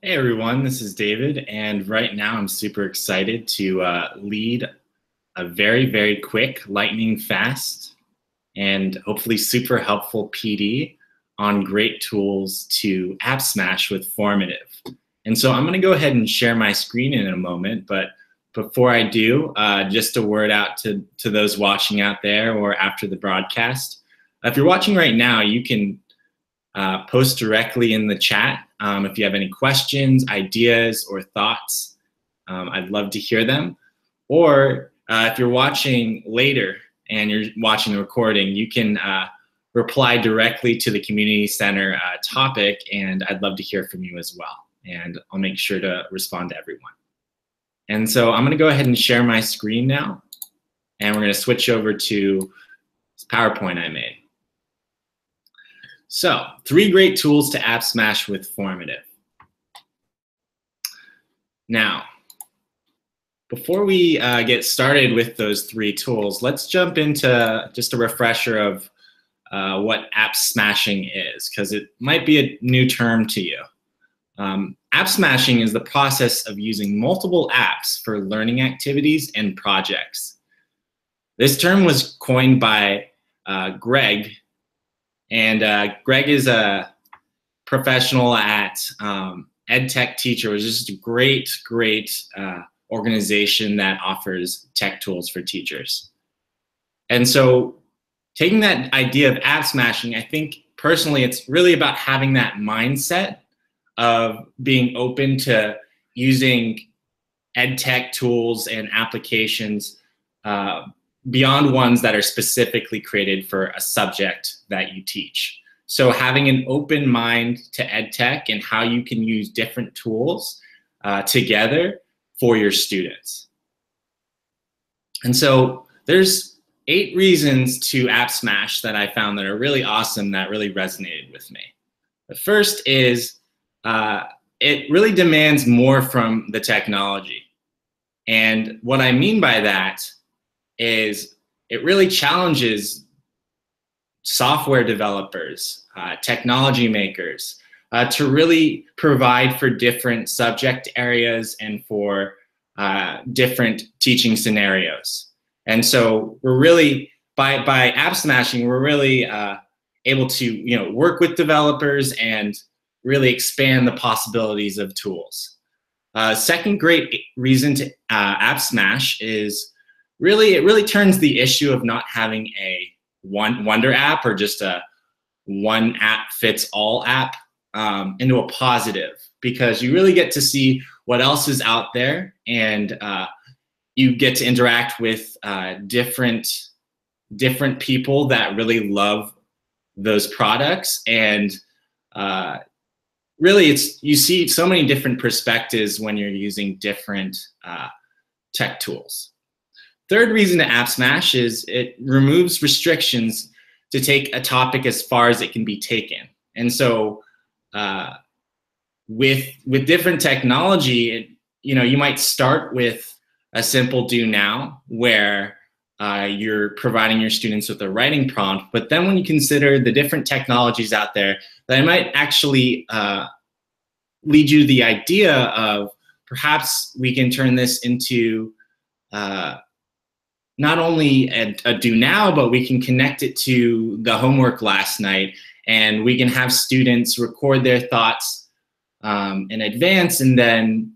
Hey everyone, this is David, and right now I'm super excited to lead a very quick, lightning fast, and hopefully super helpful PD on great tools to Appsmash with Formative. And so I'm going to go ahead and share my screen in a moment, but before I do, just a word out to those watching out there or after the broadcast. If you're watching right now, you can post directly in the chat if you have any questions, ideas, or thoughts. I'd love to hear them. Or if you're watching later and you're watching the recording, you can reply directly to the Community Center topic, and I'd love to hear from you as well. And I'll make sure to respond to everyone. And so I'm going to go ahead and share my screen now, and we're going to switch over to this PowerPoint I made. So, 3 great tools to Appsmash with Formative. Now, before we get started with those 3 tools, let's jump into just a refresher of what app smashing is, because it might be a new term to you. App smashing is the process of using multiple apps for learning activities and projects. This term was coined by Greg. And Greg is a professional at EdTech Teacher, which is just a great organization that offers tech tools for teachers. And so taking that idea of app smashing, I think personally it's really about having that mindset of being open to using EdTech tools and applications beyond ones that are specifically created for a subject that you teach. So having an open mind to EdTech and how you can use different tools together for your students. And so there's 8 reasons to Appsmash that I found that are really awesome, that really resonated with me. The first is it really demands more from the technology. And what I mean by that is it really challenges software developers, technology makers, to really provide for different subject areas and for different teaching scenarios. And so we're really, by app smashing, we're really able to work with developers and really expand the possibilities of tools. Second great reason to app smash is it really turns the issue of not having a wonder app or just a one app fits all app into a positive, because you really get to see what else is out there, and you get to interact with different people that really love those products, and really you see so many different perspectives when you're using different tech tools. Third reason to app smash is it removes restrictions to take a topic as far as it can be taken. And so with different technology, you might start with a simple do now where you're providing your students with a writing prompt, but then when you consider the different technologies out there, that might actually lead you to the idea of perhaps we can turn this into not only a do now, but we can connect it to the homework last night, and we can have students record their thoughts in advance, and then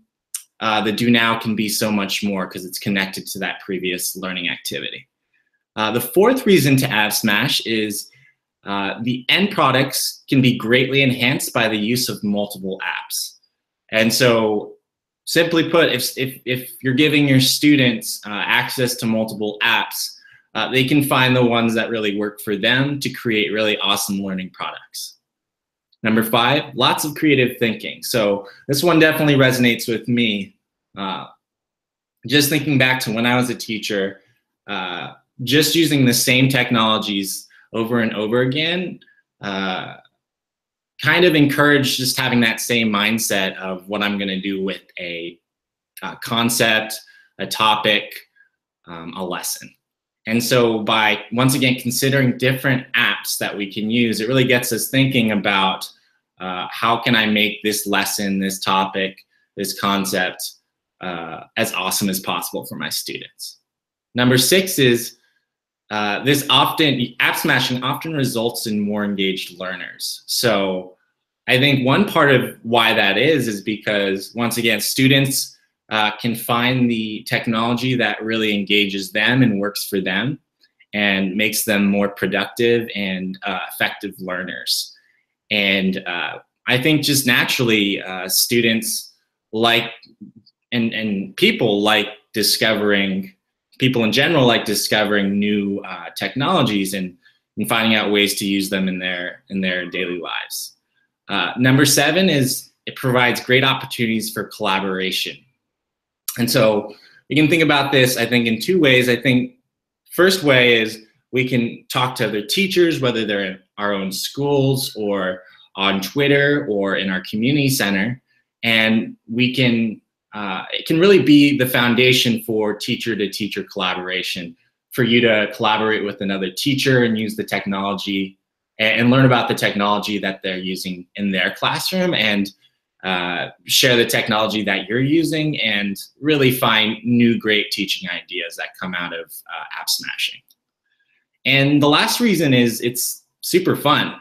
the do now can be so much more because it's connected to that previous learning activity. The fourth reason to app smash is the end products can be greatly enhanced by the use of multiple apps. And so simply put, if you're giving your students access to multiple apps, they can find the ones that really work for them to create really awesome learning products. Number 5, lots of creative thinking. So this one definitely resonates with me. Just thinking back to when I was a teacher, just using the same technologies over and over again, kind of encourage just having that same mindset of what I'm going to do with a concept, a topic, a lesson. And so by, once again, considering different apps that we can use, it really gets us thinking about how can I make this lesson, this topic, this concept as awesome as possible for my students. Number 6 is app smashing often results in more engaged learners. So I think one part of why that is because, once again, students can find the technology that really engages them and works for them and makes them more productive and effective learners. And I think just naturally, students like, and people like discovering, people in general like discovering new technologies and finding out ways to use them in their daily lives. Number 7 is it provides great opportunities for collaboration. And so you can think about this, I think, in 2 ways. I think first way is we can talk to other teachers, whether they're in our own schools or on Twitter or in our community center, and we can it can really be the foundation for teacher-to-teacher collaboration, for you to collaborate with another teacher and use the technology and learn about the technology that they're using in their classroom, and share the technology that you're using, and really find new great teaching ideas that come out of app smashing. And the last reason is it's super fun.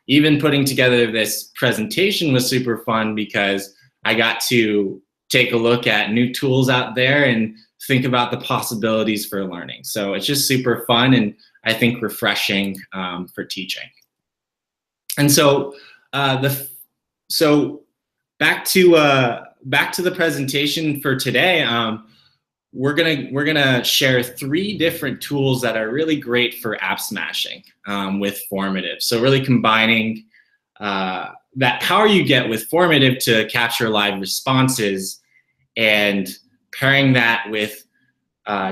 Even putting together this presentation was super fun because I got to take a look at new tools out there and think about the possibilities for learning. So it's just super fun and I think refreshing for teaching. And so back to the presentation for today. We're gonna share 3 different tools that are really great for app smashing with Formative. So really combining that power you get with Formative to capture live responses and pairing that with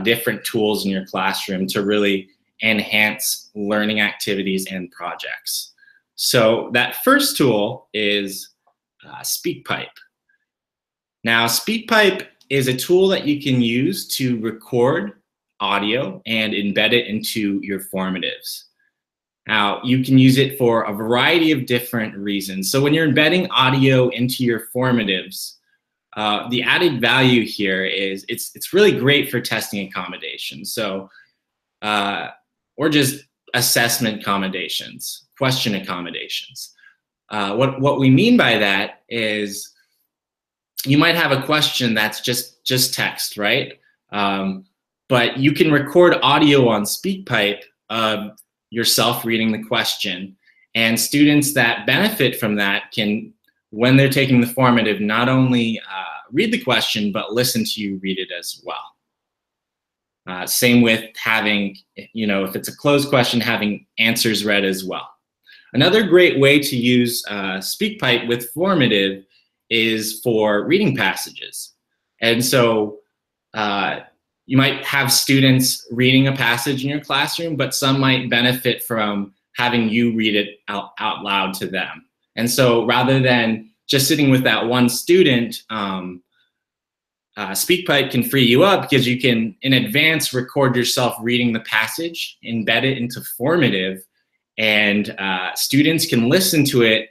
different tools in your classroom to really enhance learning activities and projects. So that first tool is SpeakPipe. Now, SpeakPipe is a tool that you can use to record audio and embed it into your formatives. Now, you can use it for a variety of different reasons. So when you're embedding audio into your formatives, the added value here is it's really great for testing accommodations. So, or just assessment accommodations, question accommodations. What we mean by that is you might have a question that's just text, right? But you can record audio on SpeakPipe of yourself reading the question, and students that benefit from that can, when they're taking the formative, not only read the question, but listen to you read it as well. Same with having, if it's a closed question, having answers read as well. Another great way to use SpeakPipe with formative is for reading passages. And so you might have students reading a passage in your classroom, but some might benefit from having you read it out loud to them. And so rather than just sitting with that one student, SpeakPipe can free you up because you can, in advance, record yourself reading the passage, embed it into formative, and students can listen to it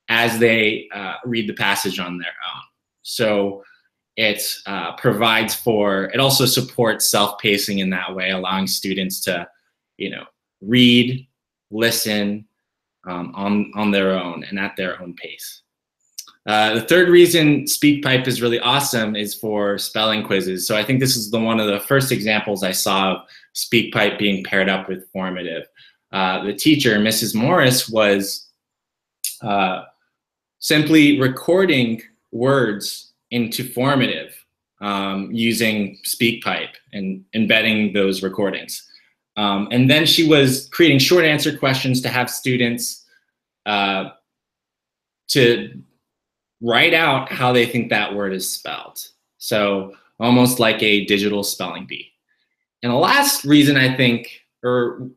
as they read the passage on their own. So it provides for, it also supports self-pacing in that way, allowing students to, read, listen on their own and at their own pace. The third reason SpeakPipe is really awesome is for spelling quizzes. So I think this is one of the first examples I saw of SpeakPipe being paired up with formative. The teacher, Mrs. Morris, was simply recording words into formative using SpeakPipe and embedding those recordings. And then she was creating short answer questions to have students to write out how they think that word is spelled. So almost like a digital spelling bee. And the last reason I think, or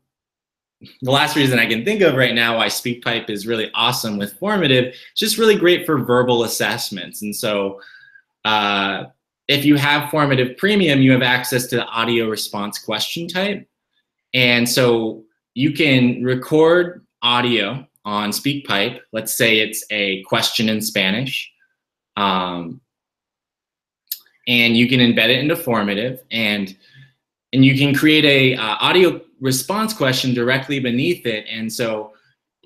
the last reason I can think of right now why SpeakPipe is really awesome with formative, it's just really great for verbal assessments. And so if you have Formative Premium, you have access to the audio response question type. And so you can record audio on SpeakPipe. Let's say it's a question in Spanish. And you can embed it into Formative, and you can create a audio response question directly beneath it. And so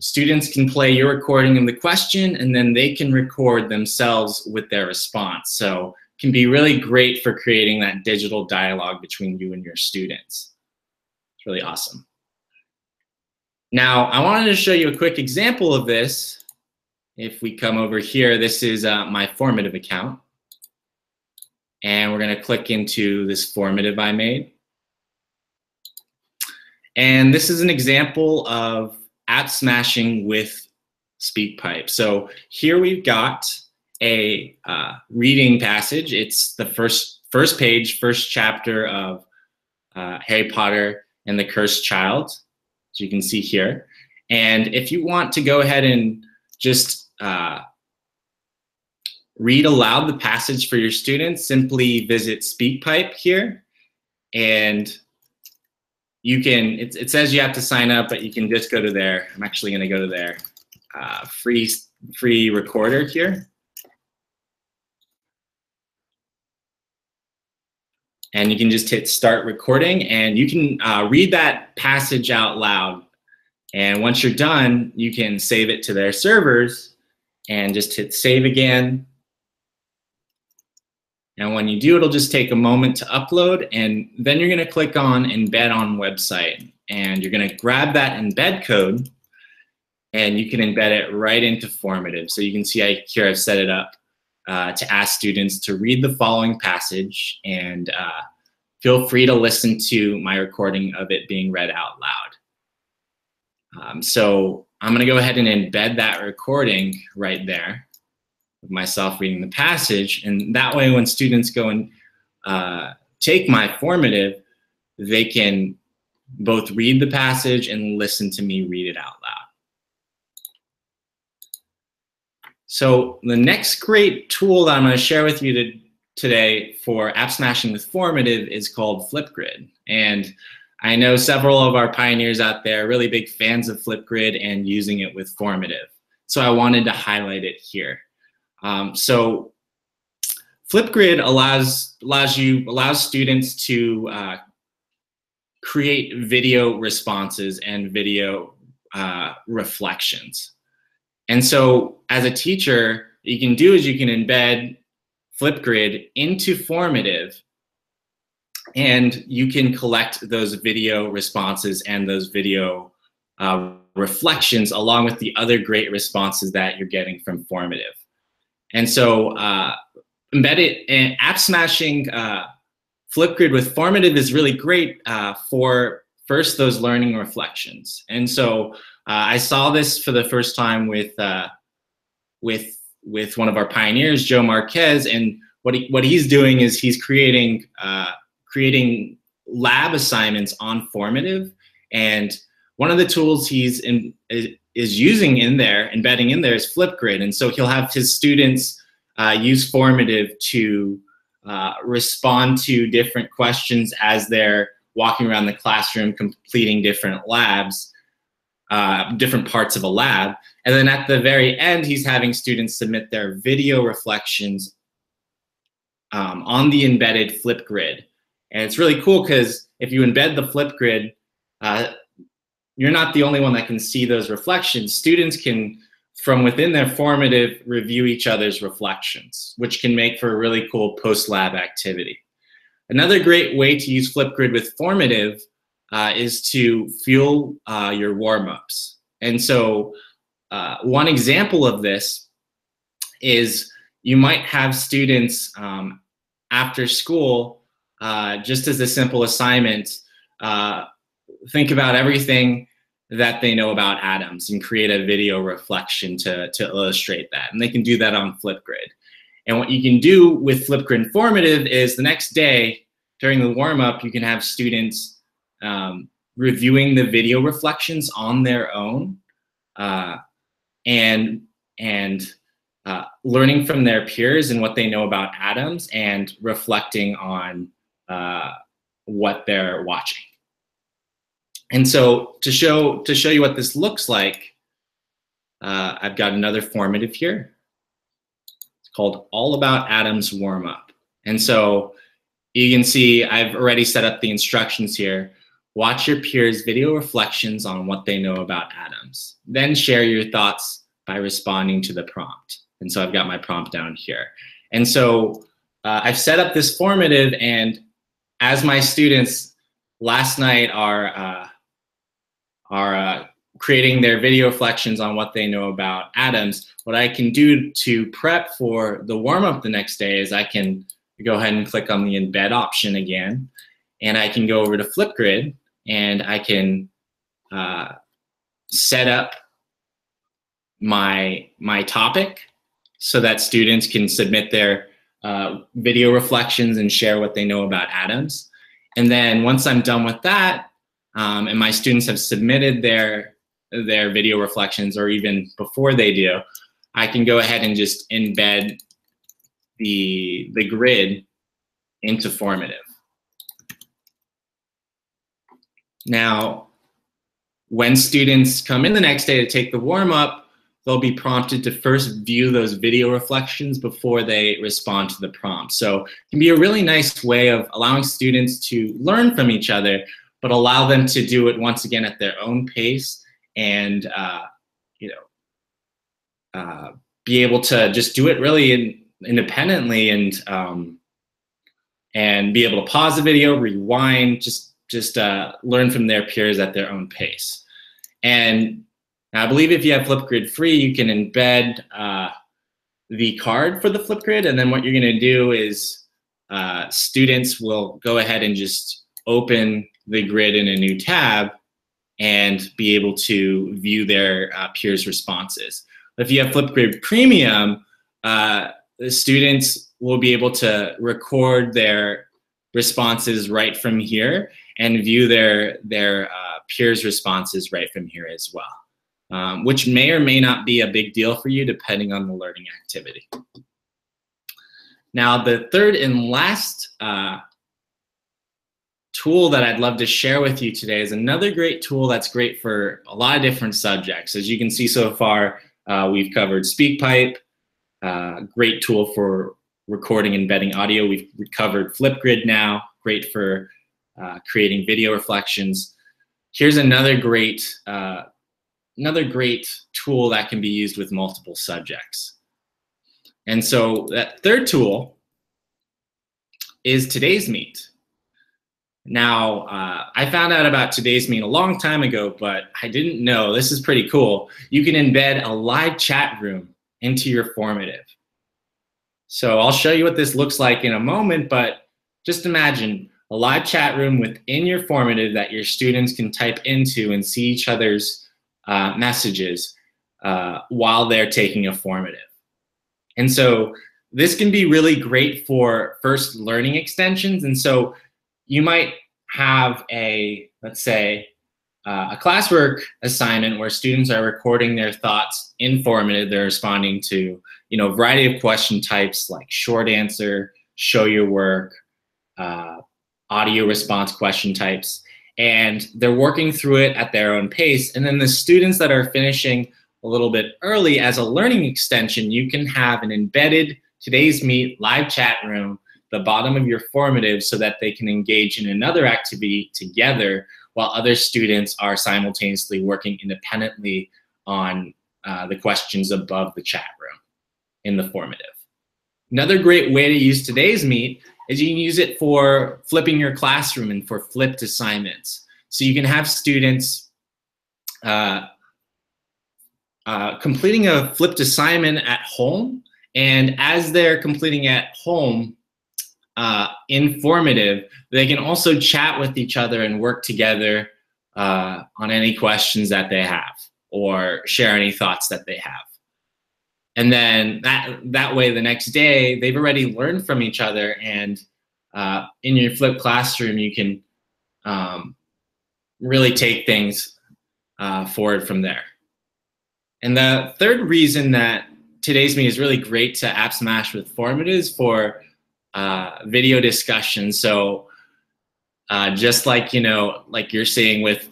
students can play your recording of the question, and then they can record themselves with their response. So it can be really great for creating that digital dialogue between you and your students. It's really awesome. Now, I wanted to show you a quick example of this. If we come over here, this is my Formative account. And we're going to click into this Formative I made. And this is an example of app smashing with SpeakPipe. So here we've got a reading passage. It's the first page, first chapter of Harry Potter and the Cursed Child, as you can see here. And if you want to go ahead and just read aloud the passage for your students, simply visit SpeakPipe here, and you can, it says you have to sign up, but you can just go to their, I'm actually going to go to their free recorder here. And you can just hit start recording, and you can read that passage out loud. And once you're done, you can save it to their servers and just hit save again. And when you do, it'll just take a moment to upload, and then you're going to click on embed on website, and you're going to grab that embed code, and you can embed it right into Formative. So you can see here I've set it up to ask students to read the following passage, and feel free to listen to my recording of it being read out loud. So I'm going to go ahead and embed that recording right there, myself reading the passage, and that way when students go and take my Formative, they can both read the passage and listen to me read it out loud. So the next great tool that I'm going to share with you today for app smashing with Formative is called Flipgrid. And I know several of our pioneers out there are really big fans of Flipgrid and using it with Formative. So I wanted to highlight it here. So Flipgrid allows students to create video responses and video reflections. And so as a teacher, what you can do is you can embed Flipgrid into Formative, and you can collect those video responses and those video reflections along with the other great responses that you're getting from Formative. And so embedded and app smashing Flipgrid with Formative is really great for first those learning reflections. And so I saw this for the first time with one of our pioneers, Joe Marquez, and what he's doing is he's creating lab assignments on Formative, and one of the tools he's is using in there, embedding in there, is Flipgrid. And so he'll have his students use Formative to respond to different questions as they're walking around the classroom, completing different labs, different parts of a lab. And then at the very end, he's having students submit their video reflections on the embedded Flipgrid. And it's really cool because if you embed the Flipgrid, you're not the only one that can see those reflections. Students can, from within their Formative, review each other's reflections, which can make for a really cool post-lab activity. Another great way to use Flipgrid with Formative is to fuel your warm-ups. And so one example of this is you might have students after school, just as a simple assignment, think about everything that they know about atoms and create a video reflection to illustrate that. And they can do that on Flipgrid. And what you can do with Flipgrid Formative is the next day during the warm-up, you can have students reviewing the video reflections on their own and learning from their peers and what they know about atoms and reflecting on what they're watching. And so to show you what this looks like, I've got another formative here. It's called All About Atoms Warm Up. And so you can see I've already set up the instructions here. Watch your peers' video reflections on what they know about atoms. Then share your thoughts by responding to the prompt. And so I've got my prompt down here. And so I've set up this formative, and as my students last night are creating their video reflections on what they know about atoms, what I can do to prep for the warm-up the next day is I can go ahead and click on the embed option again, and I can go over to Flipgrid, and I can set up my topic so that students can submit their video reflections and share what they know about atoms. And then once I'm done with that, and my students have submitted their video reflections, or even before they do, I can go ahead and just embed the grid into Formative. Now, when students come in the next day to take the warm-up, they'll be prompted to first view those video reflections before they respond to the prompt. So it can be a really nice way of allowing students to learn from each other, but allow them to do it once again at their own pace, and be able to just do it really independently, and be able to pause the video, rewind, just learn from their peers at their own pace. And I believe if you have Flipgrid free, you can embed the card for the Flipgrid, and then what you're going to do is students will go ahead and just open the grid in a new tab and be able to view their peers' responses. If you have Flipgrid Premium, the students will be able to record their responses right from here and view their peers' responses right from here as well, which may or may not be a big deal for you depending on the learning activity. Now, the third and last tool that I'd love to share with you today is another great tool that's great for a lot of different subjects. As you can see so far, we've covered SpeakPipe, great tool for recording and embedding audio. We've covered Flipgrid now, great for creating video reflections. Here's another great tool that can be used with multiple subjects. And so that third tool is Today's Meet. Now, I found out about Today's Meet a long time ago, but I didn't know, this is pretty cool. You can embed a live chat room into your formative. So I'll show you what this looks like in a moment, but just imagine a live chat room within your formative that your students can type into and see each other's messages while they're taking a formative. And so this can be really great for first learning extensions. And so you might have let's say, a classwork assignment where students are recording their thoughts in formative. They're responding to, a variety of question types like short answer, show your work, audio response question types, and they're working through it at their own pace. And then the students that are finishing a little bit early, as a learning extension, you can have an embedded Today's Meet live chat room the bottom of your formative so that they can engage in another activity together while other students are simultaneously working independently on the questions above the chat room in the formative. Another great way to use Today's Meet is you can use it for flipping your classroom and for flipped assignments. So you can have students completing a flipped assignment at home, and as they're completing at home, informative, they can also chat with each other and work together on any questions that they have or share any thoughts that they have. And then that way the next day they've already learned from each other, and in your flipped classroom you can really take things forward from there. And the third reason that Today's Meet is really great to Appsmash with Formative is for video discussion. So just like like you're seeing with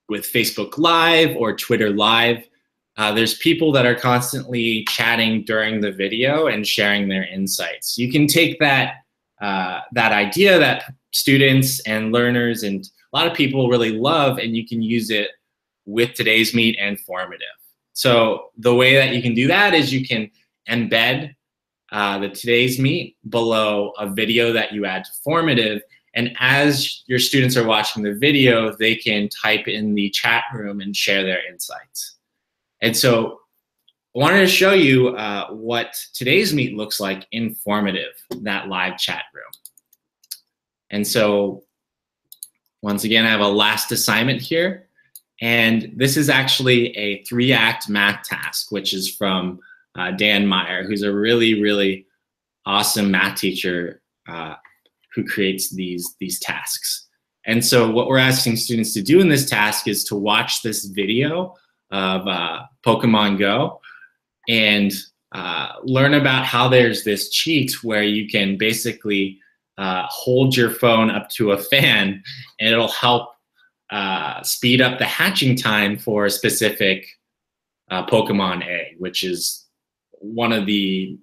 with Facebook Live or Twitter Live, there's people that are constantly chatting during the video and sharing their insights. You can take that that idea that students and learners and a lot of people really love, and you can use it with Today's Meet and Formative. So the way that you can do that is you can embed the Today's Meet below a video that you add to Formative, and as your students are watching the video, they can type in the chat room and share their insights. And so I wanted to show you what Today's Meet looks like in Formative, that live chat room. And so once again, I have a last assignment here. And this is actually a 3-act math task, which is from Dan Meyer, who's a really, really awesome math teacher who creates these tasks. And so what we're asking students to do in this task is to watch this video of Pokemon Go and learn about how there's this cheat where you can basically hold your phone up to a fan and it'll help speed up the hatching time for a specific Pokemon egg, which is one of the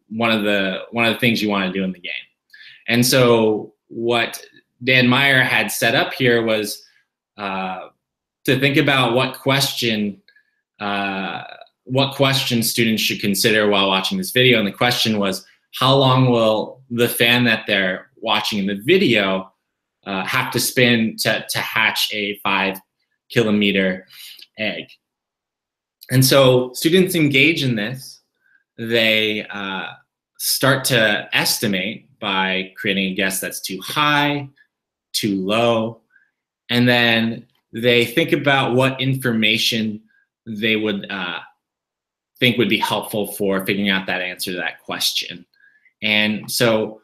things you want to do in the game. And so what Dan Meyer had set up here was to think about what question students should consider while watching this video. And the question was, how long will the fan that they're watching in the video have to spin to hatch a 5-kilometer egg? And so students engage in this. They start to estimate by creating a guess that's too high, too low, and then they think about what information they would think would be helpful for figuring out that answer to that question. And so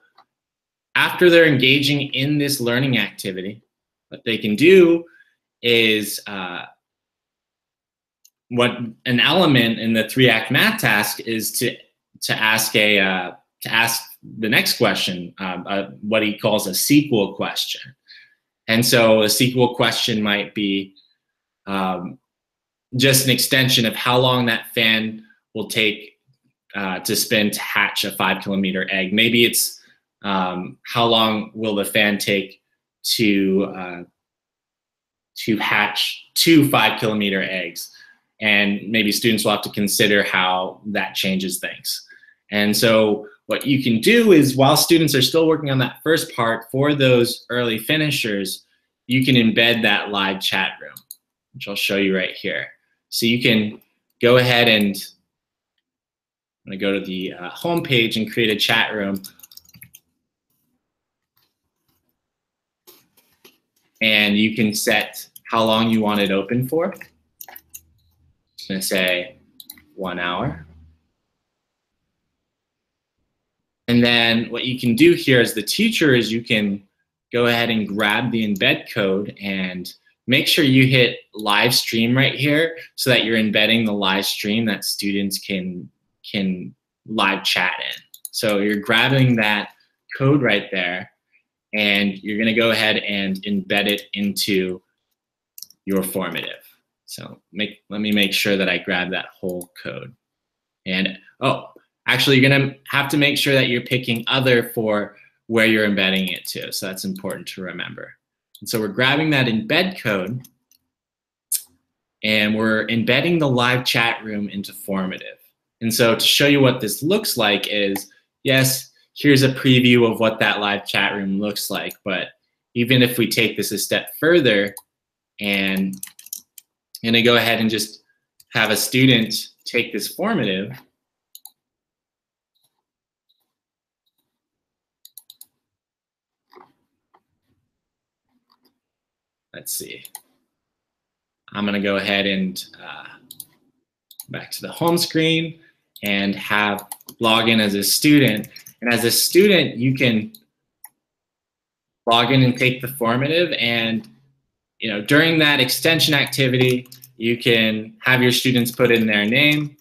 after they're engaging in this learning activity, what they can do is what an element in the 3-act math task is to ask the next question, what he calls a sequel question. And so a sequel question might be just an extension of how long that fan will take to spin to hatch a 5-kilometer egg. Maybe it's how long will the fan take to hatch 2 5-kilometer eggs, and maybe students will have to consider how that changes things. And so what you can do is, while students are still working on that first part, for those early finishers, you can embed that live chat room, which I'll show you right here. So you can go ahead and I'm going to go to the home page and create a chat room. And you can set how long you want it open for. I'm going to say 1 hour. And then what you can do here as the teacher is you can go ahead and grab the embed code and make sure you hit live stream right here so that you're embedding the live stream that students can live chat in. So you're grabbing that code right there, and you're going to go ahead and embed it into your Formative. So let me make sure that I grab that whole code. And actually, you're going to have to make sure that you're picking other for where you're embedding it to. So that's important to remember. And so we're grabbing that embed code, and we're embedding the live chat room into Formative. And so to show you what this looks like is, yes, here's a preview of what that live chat room looks like. But even if we take this a step further, and I'm going to go ahead and just have a student take this Formative. Let's see. I'm going to go ahead and back to the home screen and log in as a student. And as a student, you can log in and take the Formative, and during that extension activity, you can have your students put in their name.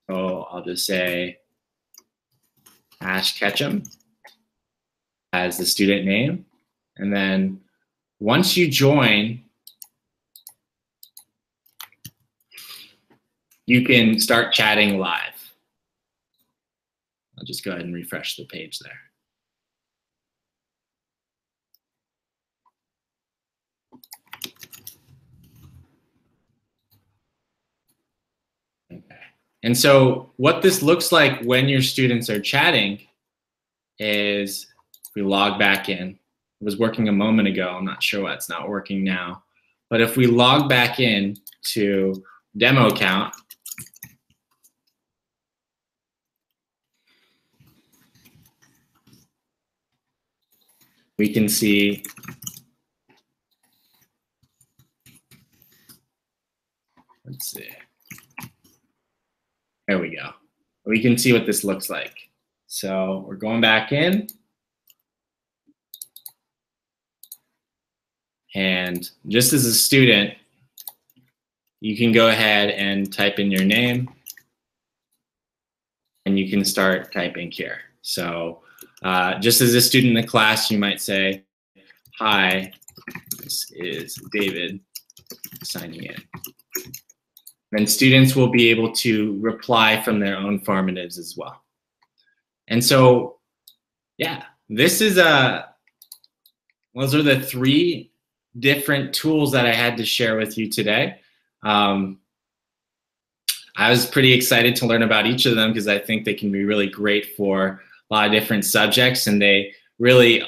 So I'll just say Ash Ketchum as the student name. And then once you join, you can start chatting live. I'll just go ahead and refresh the page there. Okay. And so what this looks like when your students are chatting is, if we log back in, it was working a moment ago. I'm not sure why it's not working now. But if we log back in to demo account, we can see let's see. There we go. We can see what this looks like. So we're going back in. And just as a student, you can go ahead and type in your name. And you can start typing here. So just as a student in the class, you might say, "Hi, this is David signing in." Then students will be able to reply from their own formatives as well. And so, yeah, this is those are the 3 different tools that I had to share with you today. I was pretty excited to learn about each of them because I think they can be really great for a lot of different subjects, and they really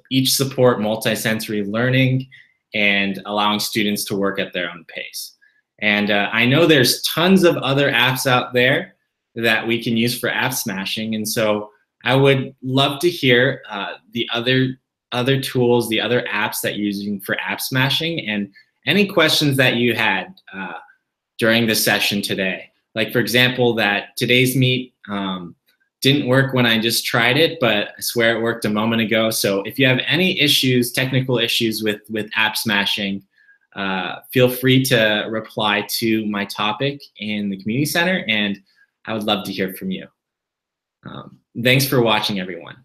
each support multisensory learning and allowing students to work at their own pace. And I know there's tons of other apps out there that we can use for app smashing, and so I would love to hear the other tools, the other apps that you're using for app smashing, and any questions that you had during the session today. Like, for example, that today's meet didn't work when I just tried it, but I swear it worked a moment ago. So if you have any issues, technical issues with app smashing, feel free to reply to my topic in the community center, and I would love to hear from you. Thanks for watching, everyone.